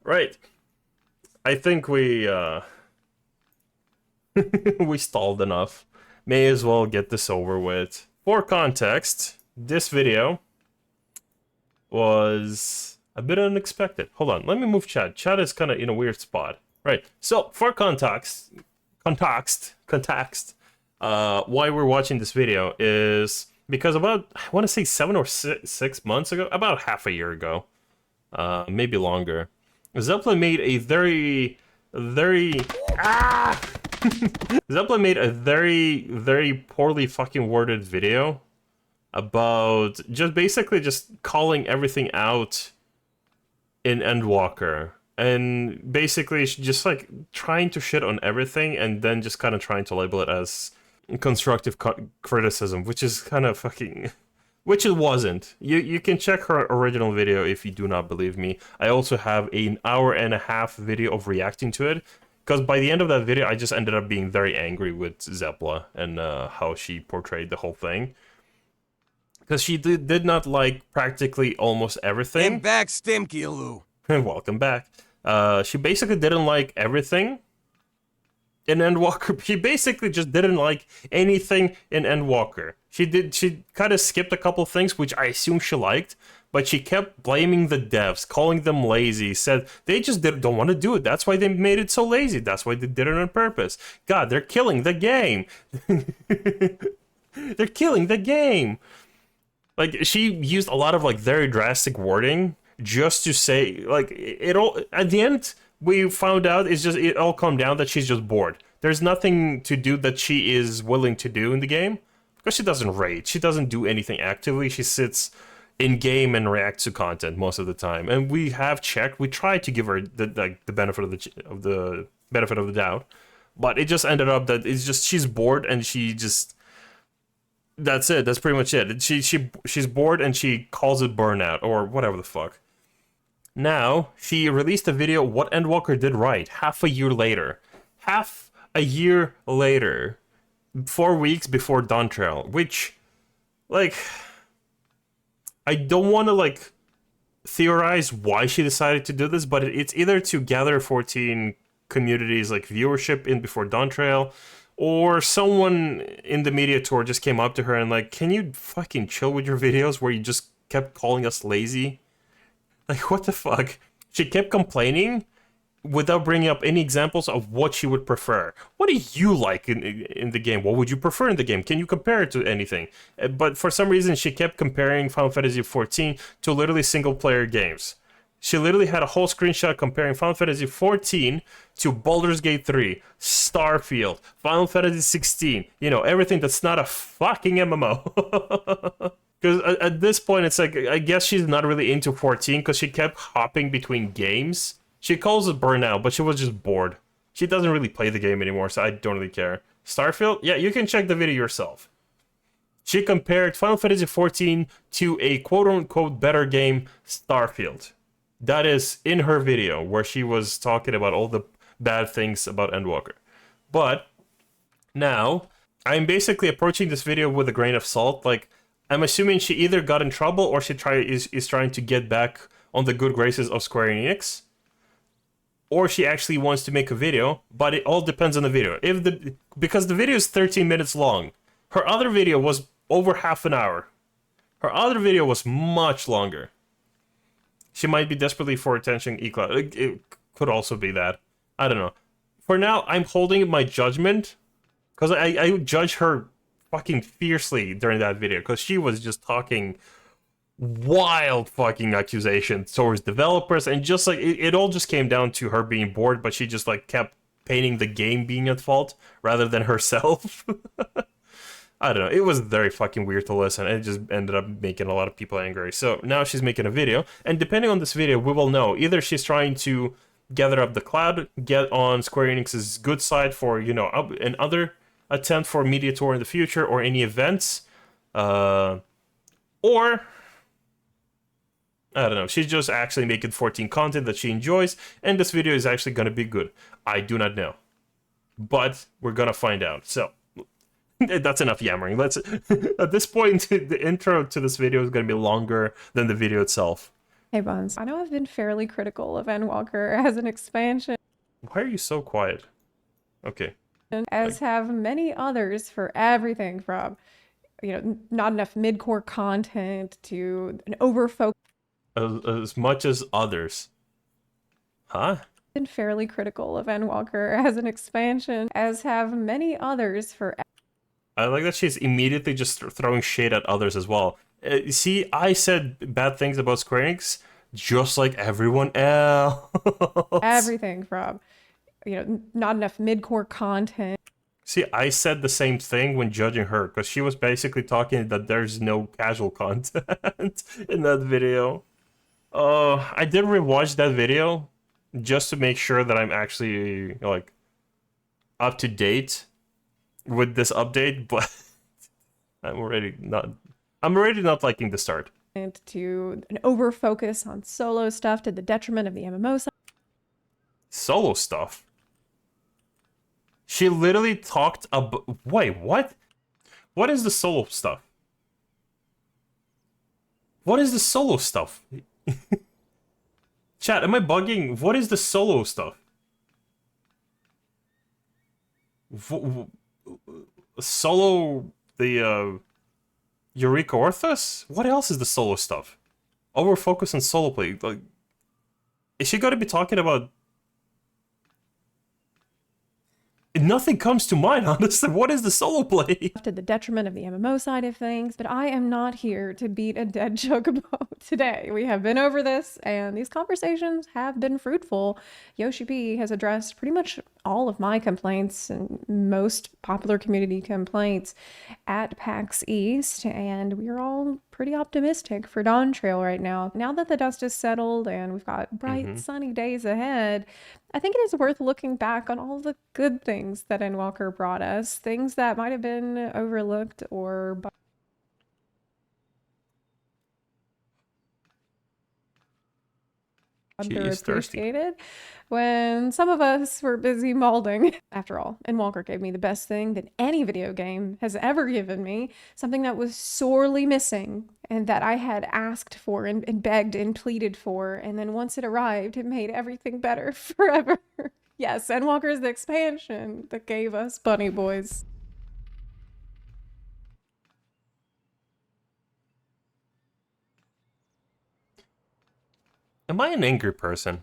Right. I think we we stalled enough. May as well get this over with. For context, this video was a bit unexpected. Hold on, let me move chat. Chat is kind of in a weird spot. Right. So, for context, why we're watching this video is because about, I want to say 7 or 6 months ago, about half a year ago, maybe longer, Zeppelin made a very Zeppelin made a very poorly fucking worded video about just basically just calling everything out in Endwalker. And basically just like trying to shit on everything and then just kind of trying to label it as constructive criticism, which is kind of fucking... Which it wasn't. You can check her original video if you do not believe me. I also have an hour-and-a-half video of reacting to it, because by the end of that video, I just ended up being very angry with Zepla and how she portrayed the whole thing. Because she did not like practically almost everything. I'm back, Stimkilu. Welcome back. She basically didn't like everything in Endwalker. She basically just didn't like anything in Endwalker. She kind of skipped a couple things, which I assume she liked, but she kept blaming the devs, calling them lazy, said they just don't want to do it. That's why they made it so lazy. That's why they did it on purpose. God, they're killing the game. They're killing the game. Like, she used a lot of, like, very drastic wording just to say, like, it all, at the end, we found out it all come down that she's just bored. There's nothing to do that she is willing to do in the game. Because she doesn't raid, she doesn't do anything actively, she sits in-game and reacts to content most of the time. And we have checked, we tried to give her the benefit of the benefit of the doubt, but it just ended up that it's just, she's bored and she just... That's it, that's pretty much it. She's bored and she calls it burnout, or whatever the fuck. Now, she released a video, What Endwalker Did Right, half a year later. Half a year later. 4 weeks before Dawntrail, which, like, I don't want to, like, theorize why she decided to do this, but it's either to gather 14 communities, like, viewership in before Dawntrail, or someone in the media tour just came up to her and, like, can you fucking chill with your videos where you just kept calling us lazy? Like, what the fuck? She kept complaining without bringing up any examples of what she would prefer. What do you like in the game? What would you prefer in the game? Can you compare it to anything? But for some reason, she kept comparing Final Fantasy XIV to literally single-player games. She literally had a whole screenshot comparing Final Fantasy XIV to Baldur's Gate 3, Starfield, Final Fantasy 16, you know, everything that's not a fucking MMO. Because at this point, it's like, I guess she's not really into 14 because she kept hopping between games. She calls it burnout, but she was just bored. She doesn't really play the game anymore, so I don't really care. Starfield? Yeah, you can check the video yourself. She compared Final Fantasy XIV to a quote-unquote better game, Starfield. That is in her video, where she was talking about all the bad things about Endwalker. But now, I'm basically approaching this video with a grain of salt. Like, I'm assuming she either got in trouble or she is trying to get back on the good graces of Square Enix, or she actually wants to make a video, but it all depends on the video. Because the video is 13 minutes long. Her other video was over half an hour. Her other video was much longer. She might be desperately for attention eCloud. It could also be that. I don't know. For now, I'm holding my judgment, because I judge her fucking fiercely during that video, because she was just talking wild fucking accusations towards developers, and just like it all just came down to her being bored, but she just like kept painting the game being at fault rather than herself. I don't know, it was very fucking weird to listen. It just ended up making a lot of people angry. So now she's making a video, and depending on this video, we will know either she's trying to gather up the cloud, get on Square Enix's good side for, you know, another attempt for media tour in the future or any events, or I don't know, she's just actually making 14 content that she enjoys, and this video is actually going to be good. I do not know. But we're going to find out. So, that's enough yammering. At this point, the intro to this video is going to be longer than the video itself. Hey Buns, I know I've been fairly critical of Endwalker as an expansion, Why are you so quiet? Okay. as have many others, for everything from, not enough mid-core content to an overfocus. As much as others. Huh? Been fairly critical of Endwalker as an expansion, as have many others, for I like that she's immediately just throwing shade at others as well. See, I said bad things about Square Enix, just like everyone else. everything from, not enough mid-core content. See, I said the same thing when judging her, because she was basically talking that there's no casual content in that video. I did rewatch that video just to make sure that I'm actually, like, up to date with this update, but I'm already not liking the start. To an overfocus on solo stuff to the detriment of the MMO side. Solo stuff. She literally talked about. Wait, what? What is the solo stuff? What is the solo stuff? Chat, am I bugging? What is the solo stuff? Solo the Eureka Orthos? What else is the solo stuff? Over focus on solo play. Like, is she gonna be talking about? Nothing comes to mind, honestly. What is the solo play? To the detriment of the MMO side of things, but I am not here to beat a dead chocobo today. We have been over this, and these conversations have been fruitful. Yoshi P has addressed pretty much all of my complaints and most popular community complaints at PAX East, and we're all pretty optimistic for Dawn Trail right now. Now that the dust is settled and we've got bright, sunny days ahead, I think it is worth looking back on all the good things that Endwalker brought us, things that might have been overlooked or underappreciated when some of us were busy molding. After all, Endwalker gave me the best thing that any video game has ever given me, something that was sorely missing and that I had asked for and begged and pleaded for, and then once it arrived, it made everything better forever. Yes, Endwalker is the expansion that gave us Bunny Boys. Am I an angry person?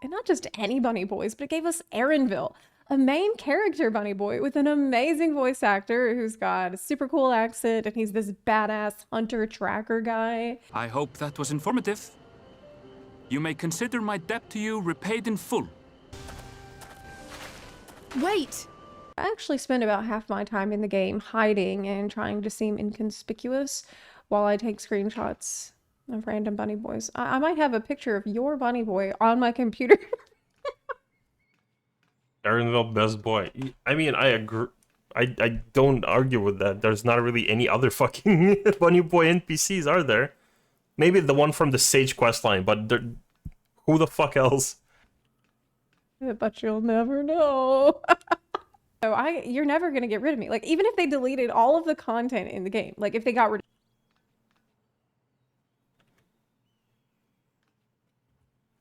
And not just any Bunny Boys, but it gave us Aaronville, a main character Bunny Boy with an amazing voice actor who's got a super cool accent, and he's this badass hunter tracker guy. I hope that was informative. You may consider my debt to you repaid in full. Wait! I actually spend about half my time in the game hiding and trying to seem inconspicuous while I take screenshots of random Bunny Boys. I might have a picture of your Bunny Boy on my computer. Aaronville, best boy. I mean, I agree. I don't argue with that. There's not really any other fucking Bunny Boy NPCs, are there? Maybe the one from the Sage questline, but who the fuck else? But you'll never know. So you're never gonna get rid of me. Like, even if they deleted all of the content in the game, like if they got rid of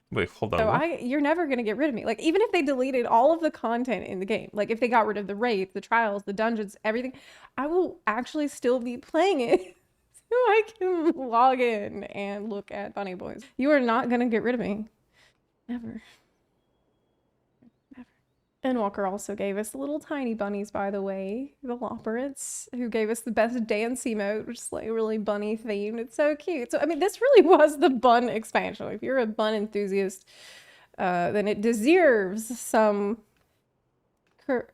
Wait, hold on. you're never gonna get rid of me. Like, even if they deleted all of the content in the game, like if they got rid of the raids, the trials, the dungeons, everything, I will actually still be playing it. So I can log in and look at Bunny Boys. You are not gonna get rid of me. Never. Endwalker also gave us little tiny bunnies, by the way, the Loporits, who gave us the best dance emote, which is like really bunny themed. It's so cute. So, I mean, this really was the bun expansion. If you're a bun enthusiast, then it deserves some credit.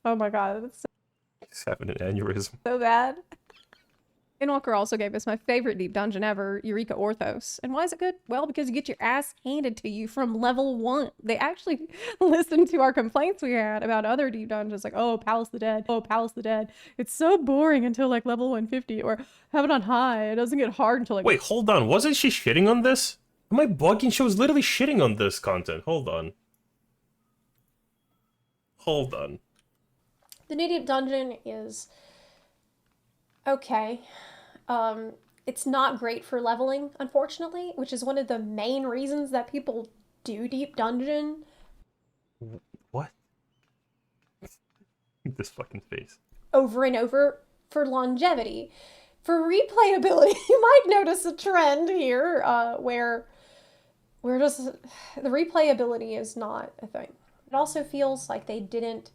Oh my god, it's He's having an aneurysm. so bad. Endwalker also gave us my favorite deep dungeon ever, Eureka Orthos. And why is it good? Well, because you get your ass handed to you from level 1. They actually listened to our complaints we had about other deep dungeons, like, oh, Palace of the Dead, oh, Palace of the Dead. It's so boring until like level 150, or have it on high. It doesn't get hard until like... Wait, hold on. Wasn't she shitting on this? Am I bugging? She was literally shitting on this content. Hold on. Hold on. The New Deep Dungeon is okay. It's not great for leveling, unfortunately, which is one of the main reasons that people do Deep Dungeon. What? This fucking face. Over and over for longevity. For replayability, you might notice a trend here where just the replayability is not a thing. It also feels like they didn't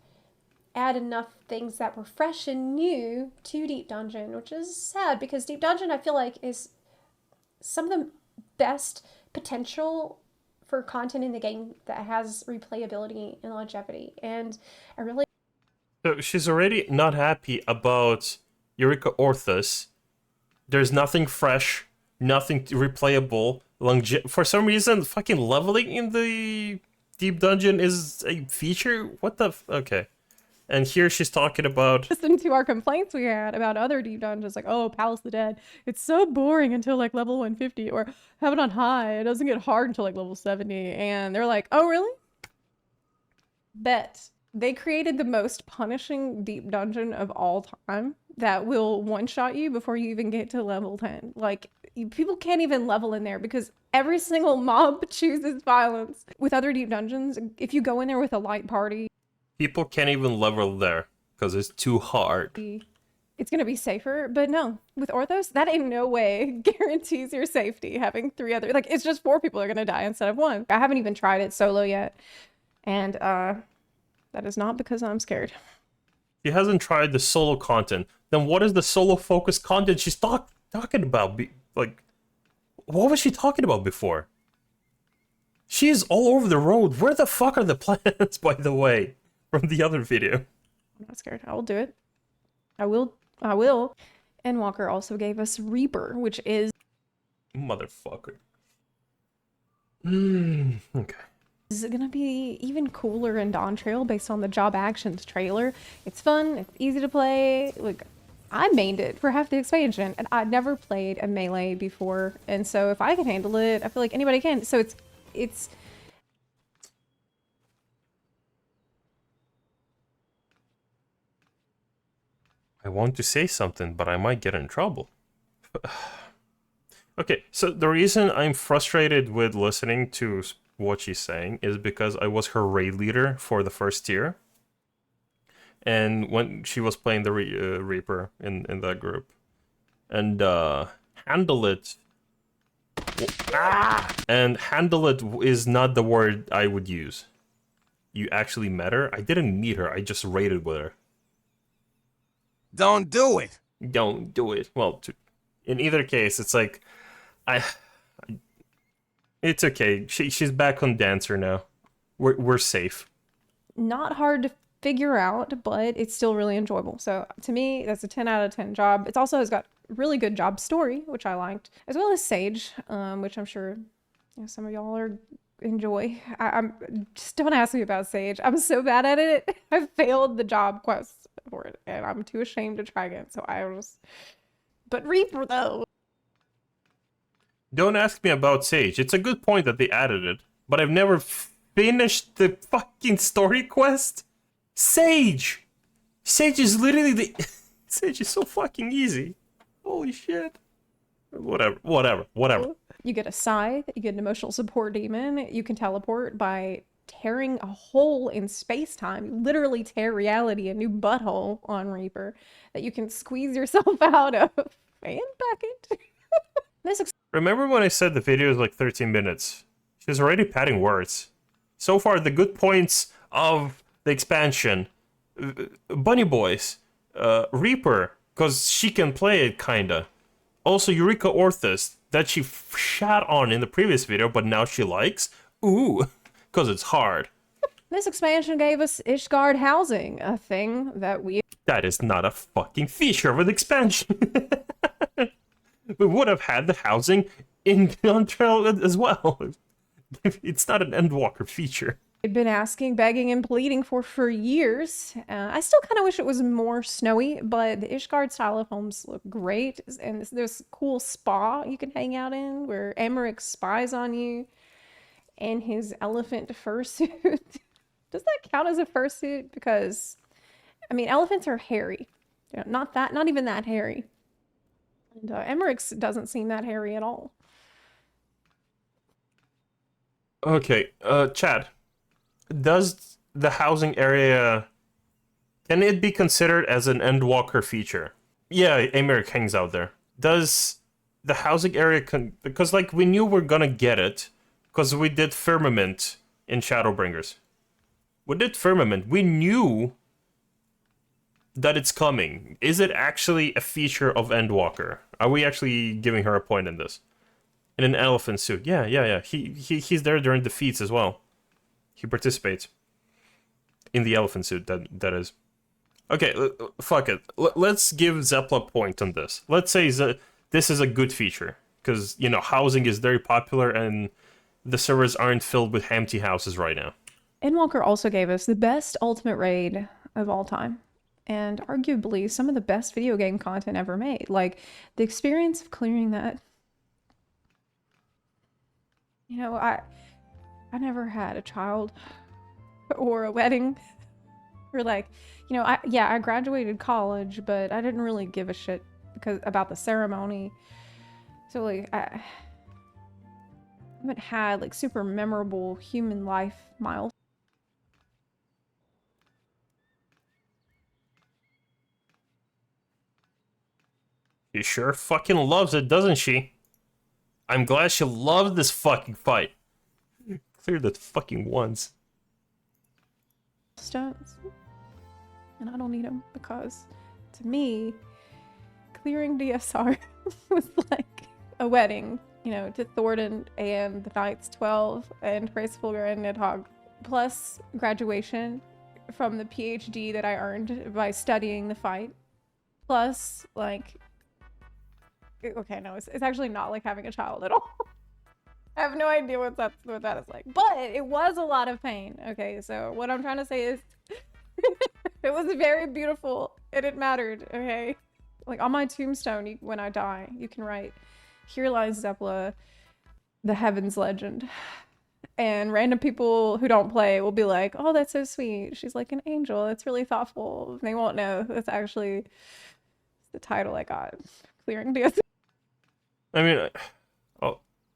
add enough things that were fresh and new to Deep Dungeon, which is sad because Deep Dungeon, I feel like, is some of the best potential for content in the game that has replayability and longevity. And I really... So she's already not happy about Eureka Orthus. There's nothing fresh, nothing replayable. For some reason, fucking leveling in the Deep Dungeon is a feature? What the okay. And here she's talking about... Listen to our complaints we had about other Deep Dungeons, like, oh, Palace of the Dead. It's so boring until, like, level 150, or have it on high. It doesn't get hard until, like, level 70. And they're like, oh, really? Bet. They created the most punishing Deep Dungeon of all time that will one-shot you before you even get to level 10. Like, people can't even level in there because every single mob chooses violence. With other Deep Dungeons, if you go in there with a light party... People can't even level there because it's too hard. It's going to be safer, but no. With Orthos, that in no way guarantees your safety, having 3 other... Like, it's just 4 people are going to die instead of 1. I haven't even tried it solo yet. And, that is not because I'm scared. She hasn't tried the solo content. Then what is the solo-focused content she's talking about? Like, what was she talking about before? She is all over the road. Where the fuck are the plans, by the way, from the other video? I'm not scared. I will do it. I will. Endwalker also gave us Reaper, which is... Motherfucker. Okay. Is it gonna be even cooler in Dawn Trail based on the Job Actions trailer? It's fun, it's easy to play. Like, I mained it for half the expansion, and I'd never played a melee before, and so if I can handle it, I feel like anybody can. So it's I want to say something, but I might get in trouble. Okay, so the reason I'm frustrated with listening to what she's saying is because I was her raid leader for the first tier. And when she was playing the Reaper in that group. And handle it... And handle it is not the word I would use. You actually met her? I didn't meet her, I just raided with her. Don't do it. Don't do it. Well, in either case, it's like... It's okay. She's back on Dancer now. We're safe. not hard to figure out, but it's still really enjoyable. So to me, that's a 10 out of 10 job. It's also has got really good job story, which I liked, as well as Sage, which I'm sure some of y'all are enjoy. I'm just don't ask me about Sage. I'm so bad at it. I failed the job quest for it, and I'm too ashamed to try again. So I was, but Reaper though. Don't ask me about Sage. It's a good point that they added it, but I've never finished the fucking story quest. Sage is literally the Sage is so fucking easy. Holy shit. Whatever. You get a scythe, you get an emotional support demon, you can teleport by tearing a hole in space-time. You literally tear reality a new butthole on Reaper that you can squeeze yourself out of and back it. Remember when I said the video is like 13 minutes? She's already padding words. So far, the good points of the expansion, Bunny Boys, Reaper, because she can play it kinda. Also, Eureka Orthus, that she shat on in the previous video, but now she likes. Ooh, because it's hard. This expansion gave us Ishgard housing, a thing that we... That is not a fucking feature of an expansion. We would have had the housing in Dawn Trail as well. It's not an Endwalker feature. I'd been asking, begging, and pleading for years. I still kind of wish it was more snowy, but the Ishgard style of homes look great. And there's a cool spa you can hang out in where Emmerich spies on you in his elephant fursuit. Does that count as a fursuit? Because, I mean, elephants are hairy. You know, not even that hairy. And Emmerich's doesn't seem that hairy at all. Okay, Chad, does the housing area, can it be considered as an Endwalker feature? Yeah, Emeric hangs out there. Does the housing area, because like we knew we're gonna get it, because we did Firmament in Shadowbringers. We did Firmament. We knew that it's coming. Is it actually a feature of Endwalker? Are we actually giving her a point in this? In an elephant suit. Yeah. He's there during the feats as well. He participates. In the elephant suit, that is. Okay, fuck it. Let's give Zeppla a point on this. Let's say this is a good feature. Because, you know, housing is very popular and the servers aren't filled with empty houses right now. Endwalker also gave us the best ultimate raid of all time. And arguably some of the best video game content ever made. Like, the experience of clearing that. You know, I never had a child or a wedding or like, you know, I graduated college, but I didn't really give a shit about the ceremony. So like, I haven't had like super memorable human life miles. She sure fucking loves it, doesn't she? I'm glad she loved this fucking fight. Clear the fucking ones. Stones. And I don't need them because, to me, clearing DSR was like a wedding, you know, to Thornton and the Knights 12 and Graceful and Nidhogg, plus graduation from the PhD that I earned by studying the fight, plus, like, okay, no, it's actually not like having a child at all. I have no idea what that is like, but it was a lot of pain. Okay, so what I'm trying to say is it was very beautiful and it mattered. Okay, like on my tombstone, when I die, you can write, "Here lies Zeppla, the Heavens legend," and random people who don't play will be like, "Oh, that's so sweet. She's like an angel. That's really thoughtful." They won't know that's actually the title I got, clearing DSR. I mean,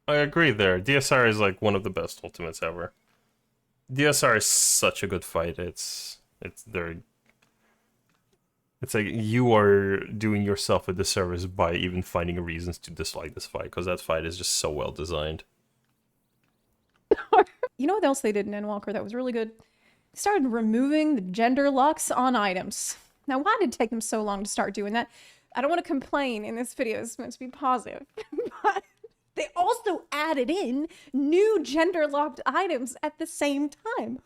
I agree there. DSR is like one of the best ultimates ever. DSR is such a good fight. It's like you are doing yourself a disservice by even finding reasons to dislike this fight, because that fight is just so well designed. You know what else they did in Endwalker that was really good? They started removing the gender locks on items. Now, why did it take them so long to start doing that? I don't want to complain in this video. It's meant to be positive. But they also added in new gender locked items at the same time.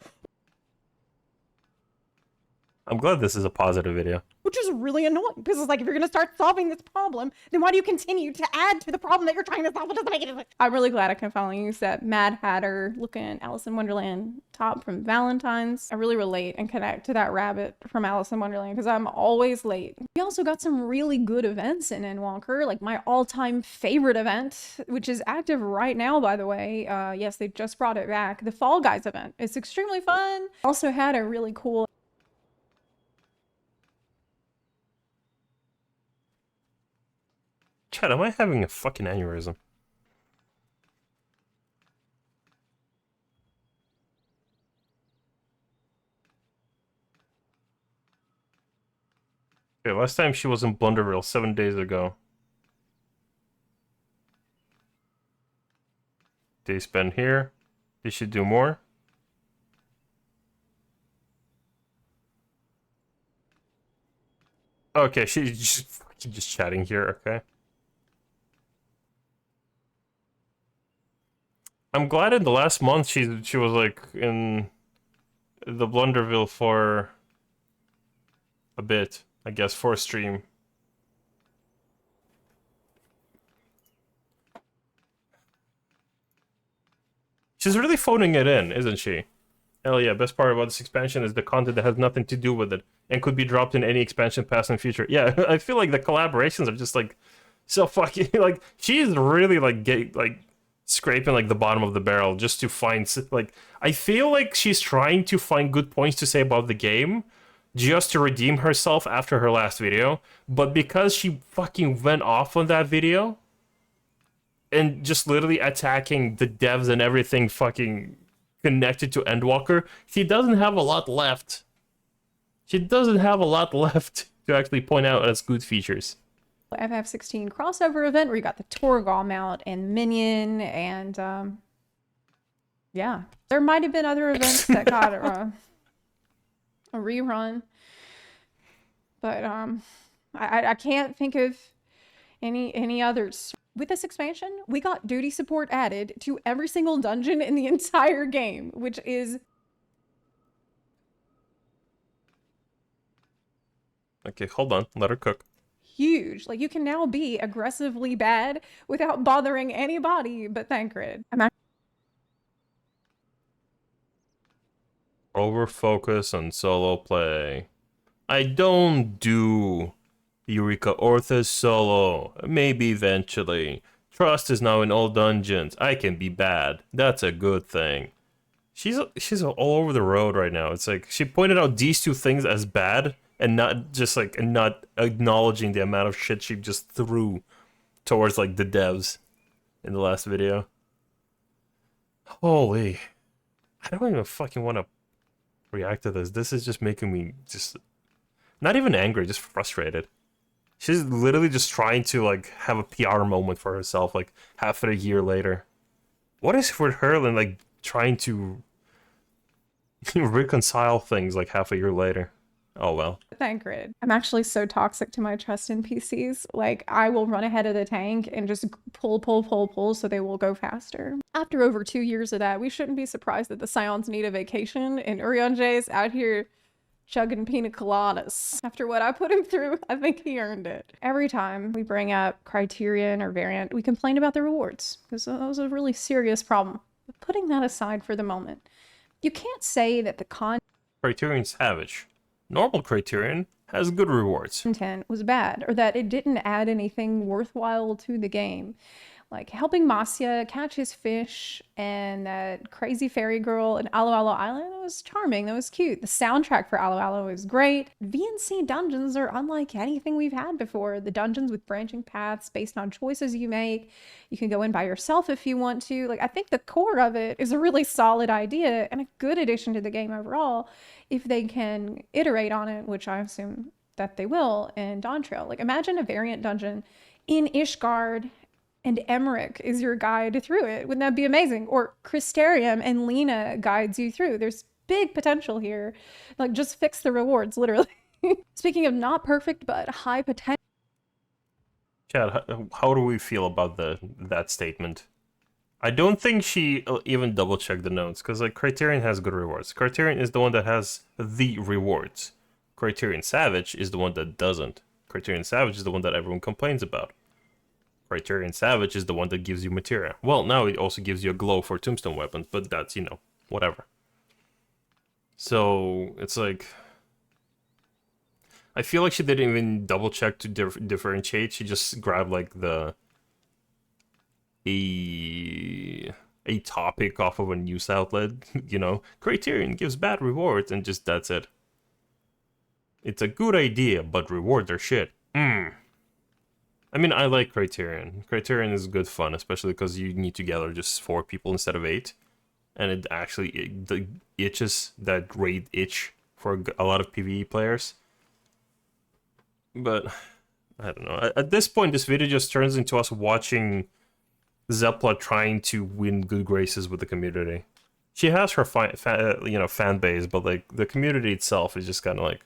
I'm glad this is a positive video. Which is really annoying because it's like, if you're going to start solving this problem, then why do you continue to add to the problem that you're trying to solve? It doesn't make any sense. I'm really glad I can finally use that Mad Hatter looking Alice in Wonderland top from Valentine's. I really relate and connect to that rabbit from Alice in Wonderland because I'm always late. We also got some really good events in Endwalker, like my all-time favorite event, which is active right now, by the way. Yes, they just brought it back. The Fall Guys event. It's extremely fun. Also had a really cool Chad, am I having a fucking aneurysm? Okay, last time she was in Blunderville 7 days ago. Day spent here. Did she do more? Okay, she's just chatting here, okay. I'm glad in the last month she was like in the Blunderville for a bit, I guess, for a stream. She's really phoning it in, isn't she? Hell yeah, best part about this expansion is the content that has nothing to do with it and could be dropped in any expansion past and future. Yeah, I feel like the collaborations are just like so fucking like she's really like scraping like the bottom of the barrel just to find like I feel like she's trying to find good points to say about the game just to redeem herself after her last video, but because she fucking went off on that video and just literally attacking the devs and everything fucking connected to Endwalker, she doesn't have a lot left. She doesn't have a lot left to actually point out as good features. FF16 crossover event where you got the Torgal mount and Minion, and yeah, there might have been other events that got a rerun, but I can't think of any others. With this expansion, we got duty support added to every single dungeon in the entire game, which is Okay, hold on, let her cook. huge. Like, you can now be aggressively bad without bothering anybody but Thancred. Over focus on solo play. I don't do Eureka Orthus solo. Maybe eventually. Trust is now in all dungeons. I can be bad. That's a good thing. She's all over the road right now. It's like she pointed out these two things as bad and not just like and not acknowledging the amount of shit she just threw towards like the devs in the last video. Holy. I don't even fucking want to react to this. This is just making me just not even angry, just frustrated. She's literally just trying to like have a PR moment for herself like half a year later. What is with her and like trying to reconcile things like half a year later? Oh well. Thancred. I'm actually so toxic to my trust NPCs. Like, I will run ahead of the tank and just pull so they will go faster. After over 2 years of that, we shouldn't be surprised that the Scions need a vacation, and Urianger out here chugging pina coladas. After what I put him through, I think he earned it. Every time we bring up Criterion or Variant, we complain about the rewards, because that was a really serious problem. But putting that aside for the moment, you can't say that the Criterion Savage. Normal Criterion has good rewards. content was bad, or that it didn't add anything worthwhile to the game. Like helping Masya catch his fish and that crazy fairy girl in Alo Alo Island, that was charming, that was cute. The soundtrack for Alo Alo is great. VNC dungeons are unlike anything we've had before. The dungeons with branching paths based on choices you make. You can go in by yourself if you want to. Like, I think the core of it is a really solid idea and a good addition to the game overall if they can iterate on it, which I assume that they will in Dawntrail. Like, imagine a variant dungeon in Ishgard and Emmerich is your guide through it. Wouldn't that be amazing? Or Crystarium and Lena guides you through. There's big potential here. Like, just fix the rewards, literally. Speaking of not perfect, but high potential. Chad, how do we feel about that statement? I don't think she even double-checked the notes, because like Criterion has good rewards. Criterion is the one that has the rewards. Criterion Savage is the one that doesn't. Criterion Savage is the one that everyone complains about. Criterion Savage is the one that gives you materia. Well, now it also gives you a glow for tombstone weapons, but that's, you know, whatever. So, it's like... I feel like she didn't even double check to differentiate. She just grabbed like a topic off of a news outlet, you know. Criterion gives bad rewards, and just that's it. It's a good idea, but rewards are shit. I mean, I like Criterion. Criterion is good fun, especially because you need to gather just 4 people instead of 8. And it actually itches that raid itch for a lot of PvE players. But, I don't know. At this point, this video just turns into us watching Zepla trying to win good graces with the community. She has her fan base, but like the community itself is just kind of like...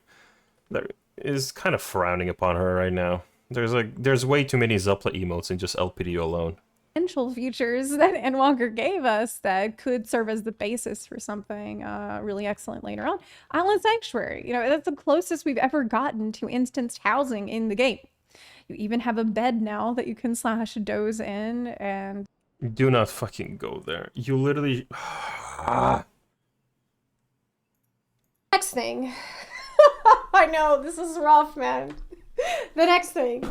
is kind of frowning upon her right now. There's way too many Zepla emotes in just LPDO alone. Potential features that Endwalker gave us that could serve as the basis for something really excellent later on. Island Sanctuary, you know, that's the closest we've ever gotten to instanced housing in the game. You even have a bed now that you can slash doze in, and do not fucking go there. You literally... Next thing. I know, this is rough, man. The next thing.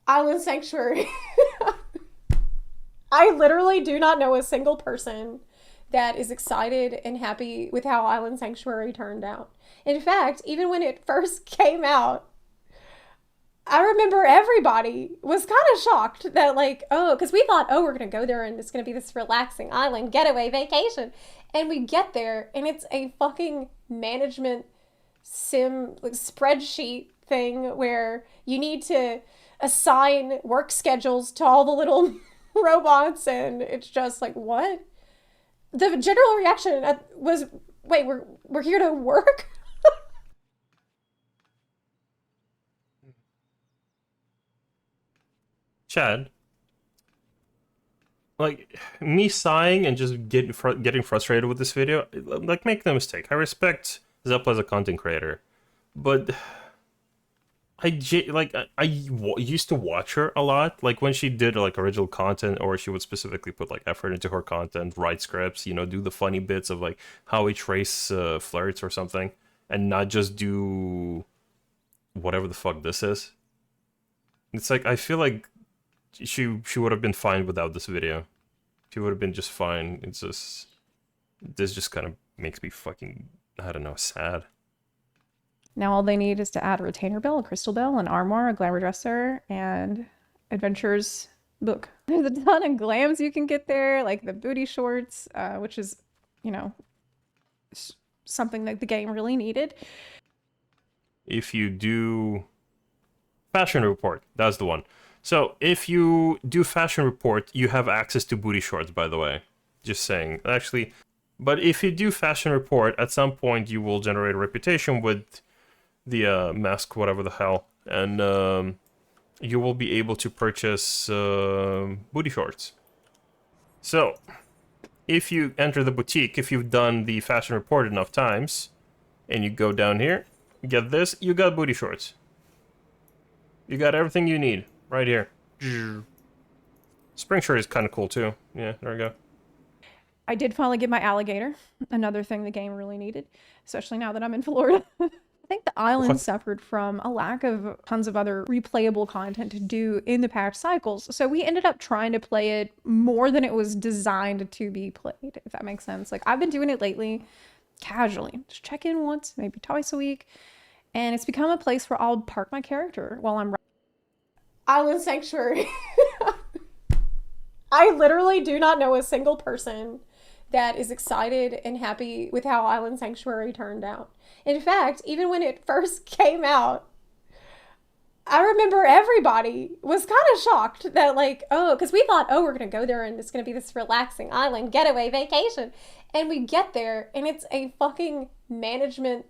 Island Sanctuary. I literally do not know a single person that is excited and happy with how Island Sanctuary turned out. In fact, even when it first came out, I remember everybody was kind of shocked that, like, oh, because we thought, oh, we're going to go there and it's going to be this relaxing island getaway vacation. And we get there and it's a fucking management sim, like, spreadsheet thing where you need to assign work schedules to all the little robots, and it's just like, what? The general reaction was, wait, we're here to work? Chad, like, me sighing and just getting frustrated with this video, like, make no mistake, I respect Zepla as a content creator, but I used to watch her a lot, like when she did like original content, or she would specifically put like effort into her content, write scripts, you know, do the funny bits of like how each race flirts or something, and not just do whatever the fuck this is. It's like, I feel like she would have been fine without this video. She would have been just fine. It's just, this just kind of makes me fucking, I don't know, sad. Now all they need is to add a retainer bell, a crystal bell, an armoire, a glamour dresser, and adventures book. There's a ton of glams you can get there, like the booty shorts, which is, you know, something that the game really needed. If you do fashion report, that's the one. So if you do fashion report, you have access to booty shorts, by the way. Just saying. Actually, but if you do fashion report, at some point you will generate a reputation with the mask, whatever the hell, and you will be able to purchase booty shorts. So if you enter the boutique, if you've done the fashion report enough times, and you go down here, get this, you got booty shorts. You got everything you need right here. Spring shirt is kind of cool too. Yeah, there we go. I did finally get my alligator, another thing the game really needed, especially now that I'm in Florida. I think the island suffered from a lack of tons of other replayable content to do in the patch cycles. So we ended up trying to play it more than it was designed to be played, if that makes sense. Like, I've been doing it lately casually. Just check in once, maybe twice a week. And it's become a place where I'll park my character while I'm... Island Sanctuary. I literally do not know a single person that is excited and happy with how Island Sanctuary turned out. In fact, even when it first came out, I remember everybody was kind of shocked that, like, oh, because we thought, oh, we're going to go there and it's going to be this relaxing island getaway vacation. And we get there and it's a fucking management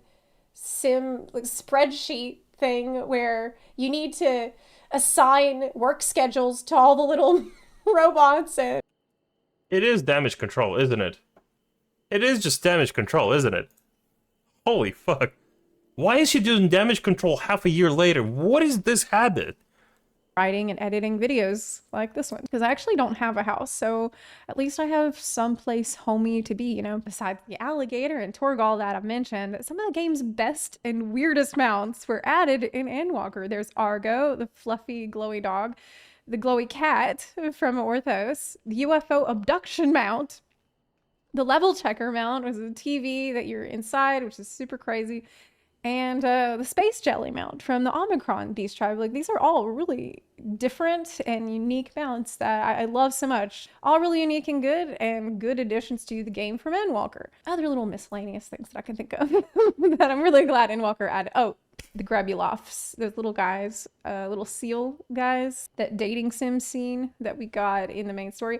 sim, like, spreadsheet thing where you need to assign work schedules to all the little robots. And it is damage control, isn't it? It is just damage control, isn't it? Holy fuck. Why is she doing damage control half a year later? What is this habit? Writing and editing videos like this one, because I actually don't have a house, so at least I have someplace homey to be, you know. Besides the alligator and Torgal that I've mentioned, some of the game's best and weirdest mounts were added in Endwalker. There's Argo, the fluffy glowy dog, the glowy cat from Orthos, the UFO abduction mount, the level checker mount was a TV that you're inside, which is super crazy, and the space jelly mount from the Omicron Beast Tribe. Like, these are all really different and unique mounts that I love so much. All really unique and good additions to the game from Endwalker. Other little miscellaneous things that I can think of that I'm really glad Endwalker added. Oh, the Grabulofs, those little guys, little seal guys, that dating sim scene that we got in the main story,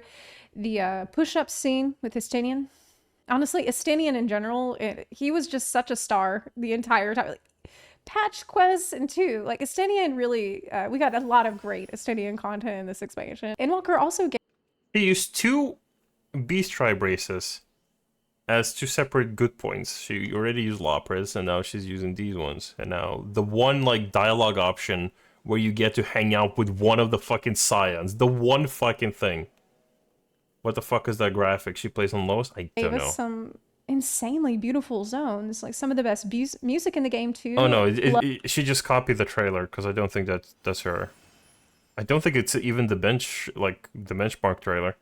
the push-up scene with Estinian. Honestly, Estinian in general, he was just such a star the entire time. Like, patch quests and two, like, Estinian really, we got a lot of great Estinian content in this expansion. Endwalker also gave... She used two Beast Tribe races as two separate good points. She already used Lapras, and now she's using these ones. And now the one, like, dialogue option where you get to hang out with one of the fucking Scions. The one fucking thing. What the fuck is that graphic? She plays on lowest? I don't know. Some insanely beautiful zones, like some of the best music in the game too. Oh no, she just copied the trailer because I don't think that's her. I don't think it's even the benchmark trailer.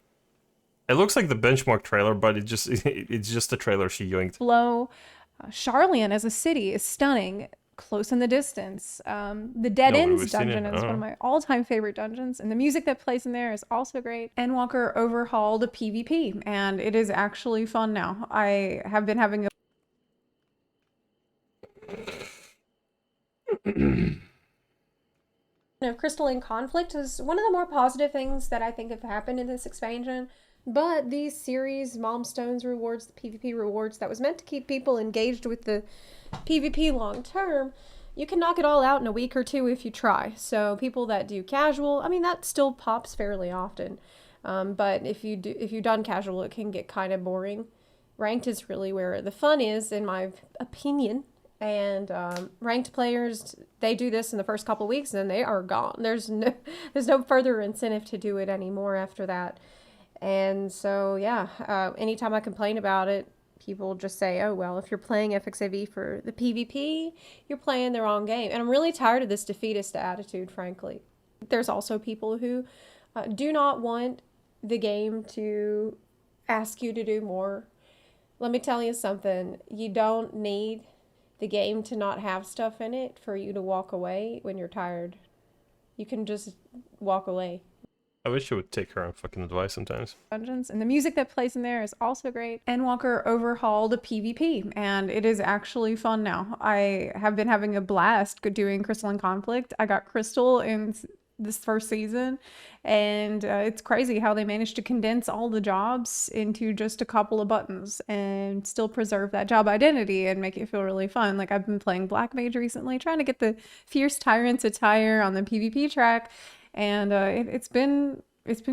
It looks like the benchmark trailer, but it's just the trailer she yoinked. Flow. Charlian as a city is stunning. Close in the distance. The Dead No, Ends we've seen dungeon it. is one of my all-time favorite dungeons, and the music that plays in there is also great. Endwalker overhauled PvP, and it is actually fun now. I have been having of Crystalline Conflict is one of the more positive things that I think have happened in this expansion. But these series, Momstones rewards, the PvP rewards, that was meant to keep people engaged with the PvP long term, you can knock it all out in a week or two if you try. So people that do casual, I mean, that still pops fairly often. But if you've done casual, it can get kind of boring. Ranked is really where the fun is, in my opinion. And ranked players, they do this in the first couple weeks and then they are gone. There's no further incentive to do it anymore after that. And so, yeah, anytime I complain about it, people just say, oh, well, if you're playing FXAV for the PvP, you're playing the wrong game. And I'm really tired of this defeatist attitude, frankly. There's also people who do not want the game to ask you to do more. Let me tell you something. You don't need the game to not have stuff in it for you to walk away when you're tired. You can just walk away. I wish you would take her on fucking advice sometimes. Dungeons, and the music that plays in there is also great. Endwalker overhauled PvP, and it is actually fun now. I have been having a blast doing Crystalline Conflict. I got Crystal in this first season, and it's crazy how they managed to condense all the jobs into just a couple of buttons and still preserve that job identity and make it feel really fun. Like, I've been playing Black Mage recently, trying to get the Fierce Tyrant's attire on the PvP track, and it's been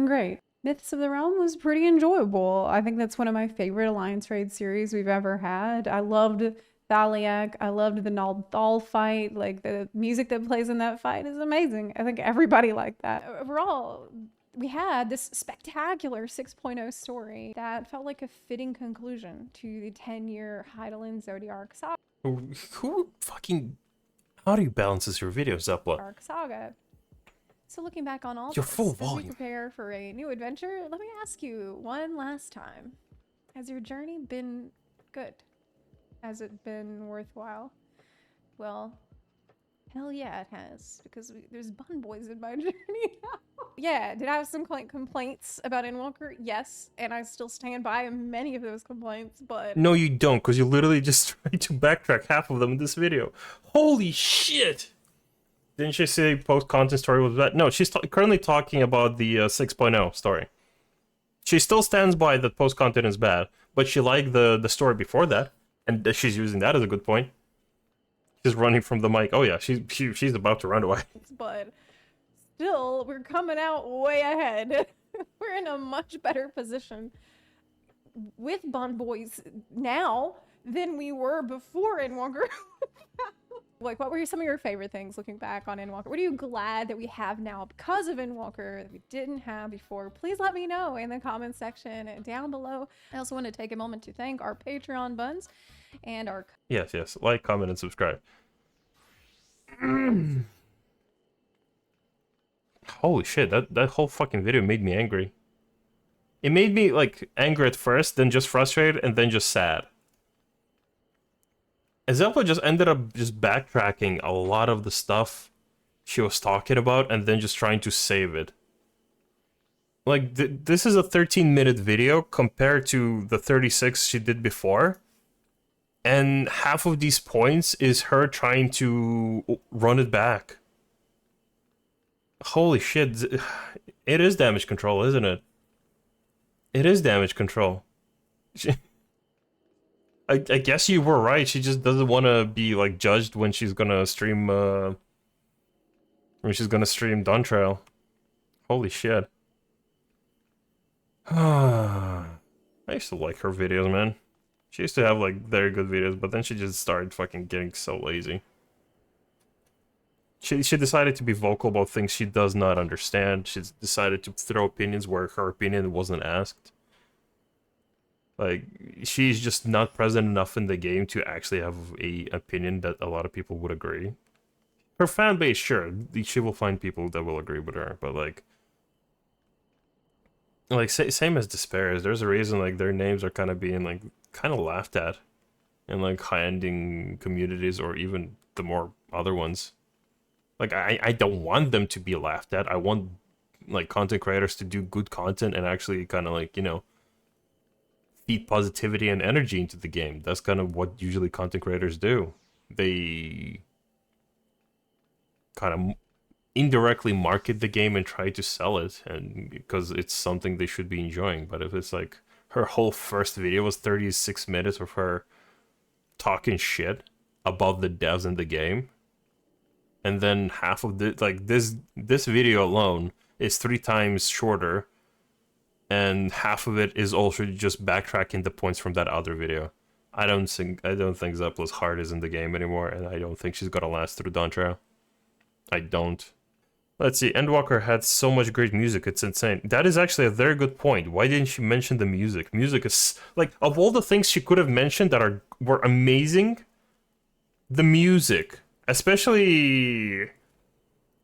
great. Myths of the Realm was pretty enjoyable. I think that's one of my favorite Alliance Raid series we've ever had. I loved Thaliak. I loved the Naldal fight. Like, the music that plays in that fight is amazing. I think everybody liked that. Overall, we had this spectacular 6.0 story that felt like a fitting conclusion to the 10-year Hydaelyn Zodiark saga. Who fucking... How do you balance your videos up? Arc saga. So looking back on all Your this, full as we volume. prepare for a new adventure, let me ask you one last time. Has your journey been good? Has it been worthwhile? Well, hell yeah, it has, because there's bun boys in my journey now. Yeah, did I have some complaints about Endwalker? Yes, and I still stand by many of those complaints, but... No, you don't, because you literally just tried to backtrack half of them in this video. Holy shit! Didn't she say post-content story was bad? No, she's currently talking about the 6.0 story. She still stands by that post-content is bad, but she liked the story before that, and she's using that as a good point. She's running from the mic. Oh yeah, she's about to run away. But still, we're coming out way ahead. We're in a much better position with Bun Boys now than we were before Endwalker. Like, what were some of your favorite things looking back on Endwalker? What are you glad that we have now because of Endwalker that we didn't have before? Please let me know in the comments section down below. I also want to take a moment to thank our Patreon buns and our... Yes, like, comment, and subscribe. Holy shit, that whole fucking video made me angry. It made me, like, angry at first, then just frustrated, and then just sad. Zelda just ended up just backtracking a lot of the stuff she was talking about and then just trying to save it. Like, this is a 13-minute video compared to the 36 she did before. And half of these points is her trying to run it back. Holy shit. It is damage control, isn't it? It is damage control. I guess you were right. She just doesn't want to be, like, judged when she's gonna stream, Dawntrail. Holy shit. I used to like her videos, man. She used to have, like, very good videos, but then she just started fucking getting so lazy. She decided to be vocal about things she does not understand. She decided to throw opinions where her opinion wasn't asked. Like, she's just not present enough in the game to actually have a opinion that a lot of people would agree. Her fan base, sure, she will find people that will agree with her, but same as Despairs. There's a reason like their names are kind of being like kind of laughed at in like high-ending communities or even the more other ones. Like I don't want them to be laughed at. I want like content creators to do good content and actually kind of like, you know, feed positivity and energy into the game. That's kind of what usually content creators do. They kind of indirectly market the game and try to sell it, and because it's something they should be enjoying. But if it's like her whole first video was 36 minutes of her talking shit about the devs in the game, and then half of the like this video alone is 3 times shorter, and half of it is also just backtracking the points from that other video. I don't think Zepla's heart is in the game anymore, and I don't think she's gonna last through Dawntrail. I don't. Let's see, Endwalker had so much great music, it's insane. That is actually a very good point. Why didn't she mention the music? Music is, like, of all the things she could have mentioned that were amazing, the music. Especially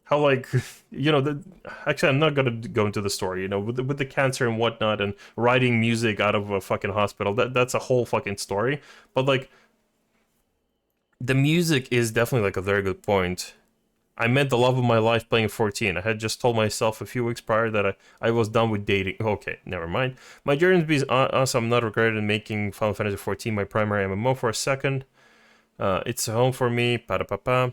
how, like, you know, actually, I'm not gonna go into the story, you know, with the cancer and whatnot, and writing music out of a fucking hospital, that's a whole fucking story. But, like, the music is definitely, like, a very good point. I met the love of my life playing 14. I had just told myself a few weeks prior that I was done with dating. Okay, never mind. My journey is awesome. I'm not regretting making Final Fantasy 14 my primary MMO for a second. It's a home for me. Pa-da-pa-pa.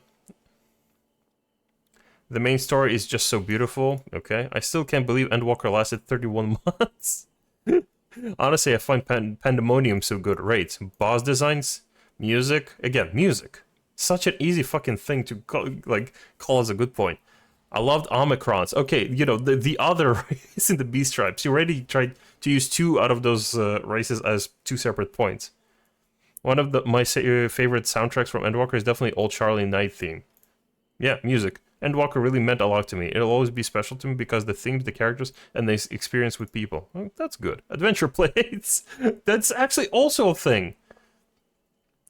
The main story is just so beautiful. Okay, I still can't believe Endwalker lasted 31 months. Honestly, I find Pandemonium so good. Rates, boss designs, music. Again, music. Such an easy fucking thing to call as a good point. I loved Omicrons. Okay, you know, the other race in the Beast Tribes. You already tried to use 2 out of those races as 2 separate points. One of my favorite soundtracks from Endwalker is definitely Old Charlie Night theme. Yeah, music. Endwalker really meant a lot to me. It'll always be special to me because the themes, the characters, and the experience with people. Well, that's good. Adventure plates. That's actually also a thing.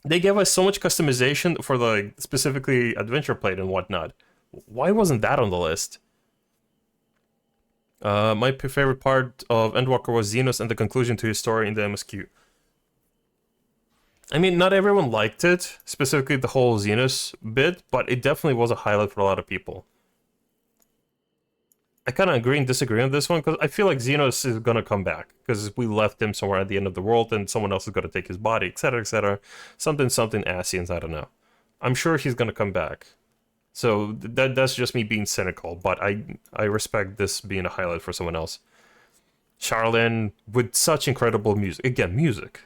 They gave us so much customization for the specifically adventure plate and whatnot. Why wasn't that on the list? My favorite part of Endwalker was Xenos and the conclusion to his story in the MSQ. I mean, not everyone liked it, specifically the whole Xenos bit, but it definitely was a highlight for a lot of people. I kind of agree and disagree on this one, because I feel like Xenos is going to come back, because we left him somewhere at the end of the world, and someone else is going to take his body, etc., etc. Something Asians, I don't know. I'm sure he's going to come back. So that's just me being cynical, but I respect this being a highlight for someone else. Charlene, with such incredible music. Again, music.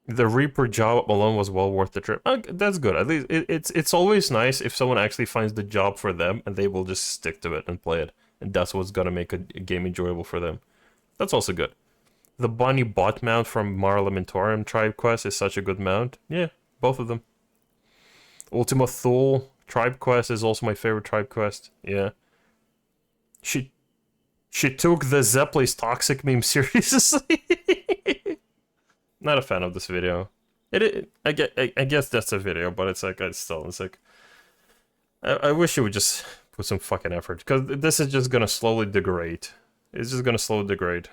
The Reaper job alone was well worth the trip. That's good. At least it's always nice if someone actually finds the job for them and they will just stick to it and play it. And that's what's gonna make a game enjoyable for them. That's also good. The Bunny bot mount from Mara Lamentorum Tribe Quest is such a good mount. Yeah, both of them. Ultima Thule Tribe Quest is also my favorite Tribe Quest. Yeah. She took the Zeplis toxic meme seriously. Not a fan of this video. I guess that's a video, but it's like I wish it would just put some fucking effort, because this is just gonna slowly degrade. It's just gonna slowly degrade.